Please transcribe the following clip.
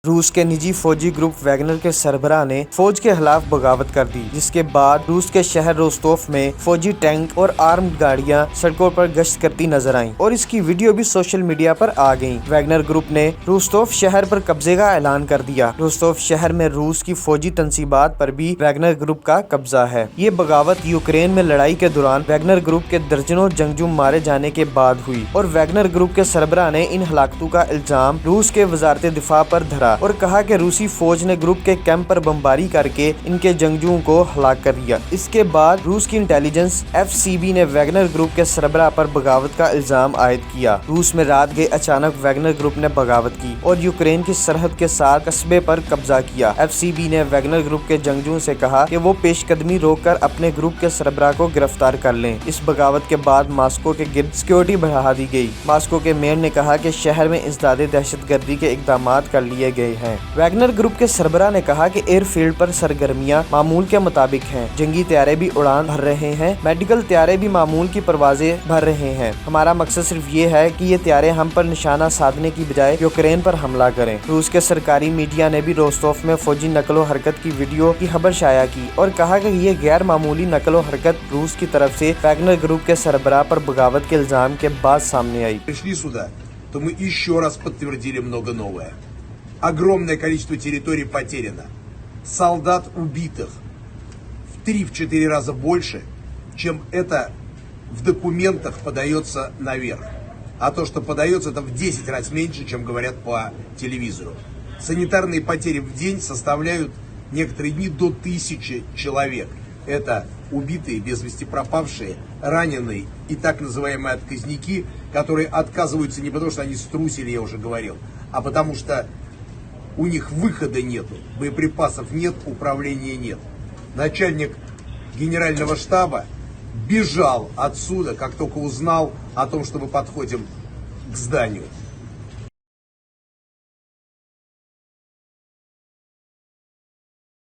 रूस के निजी फौजी ग्रुप वैगनर के सरबराह ने फौज के खिलाफ बगावत कर दी, जिसके बाद रूस के शहर रोस्तोव में फौजी टैंक और आर्म्ड गाड़ियां सड़कों पर गश्त करती नजर आईं और इसकी वीडियो भी सोशल मीडिया पर आ गईं। वैगनर ग्रुप ने रोस्तोव शहर पर कब्जे का ऐलान कर दिया। रोस्तोव शहर में रूस की फौजी तंसीबात पर भी वैगनर ग्रुप का कब्जा है। ये बगावत यूक्रेन में लड़ाई के दौरान वैगनर ग्रुप के दर्जनों जंगजू मारे जाने के बाद हुई और वैगनर ग्रुप के सरबराह ने इन हलाकतों का इल्जाम रूस के वजारत दिफा पर धरा और कहा कि रूसी फौज ने ग्रुप के कैंप पर बमबारी करके इनके जंगजुओं को हलाक कर दिया। इसके बाद रूस की इंटेलिजेंस FSB ने वैगनर ग्रुप के सरबराह पर बगावत का इल्जाम आयद किया। रूस में रात गए अचानक वैगनर ग्रुप ने बगावत की और यूक्रेन की सरहद के साथ कस्बे पर कब्जा किया। FSB ने वैगनर ग्रुप के जंगजुओं से कहा कि वो पेशकदमी रोककर अपने ग्रुप के सरबराह को गिरफ्तार कर लें। इस बगावत के बाद मास्को के गिर्द सिक्योरिटी बढ़ा दी गई। मास्को के मेयर ने कहा कि शहर में इंसदादे दहशतगर्दी के इकदाम कर लिए गए हैं। वैगनर ग्रुप के सरबराह ने कहा कि एयरफील्ड पर सरगर्मियां मामूल के मुताबिक हैं। जंगी तैयारे भी उड़ान भर रहे हैं, मेडिकल तैयारे भी मामूल की परवाजें भर रहे हैं। हमारा मकसद सिर्फ ये है कि ये तैयारे हम पर निशाना साधने की बजाय यूक्रेन पर हमला करें। रूस के सरकारी मीडिया ने भी रोस्तोव में फौजी नकलो हरकत की वीडियो की खबर शाया की और कहा कि ये गैर मामूली नकलो हरकत रूस की तरफ से वैगनर ग्रुप के सरबराह पर बगावत के इल्जाम के बाद सामने आई। то мы еще раз подтвердили много новое. Огромное количество территорий потеряно. Солдат убитых в 3-4 раза больше, чем это в документах подается наверх. А то, что подается, это в 10 раз меньше, чем говорят по телевизору. Санитарные потери в день составляют некоторые дни до 1000 человек. Это убитые, без вести пропавшие, раненые и так называемые отказники, которые отказываются не потому, что они струсили, я уже говорил, а потому что у них выхода нету, боеприпасов нет, управления нет. Начальник генерального штаба бежал отсюда, как только узнал о том, что мы подходим к зданию.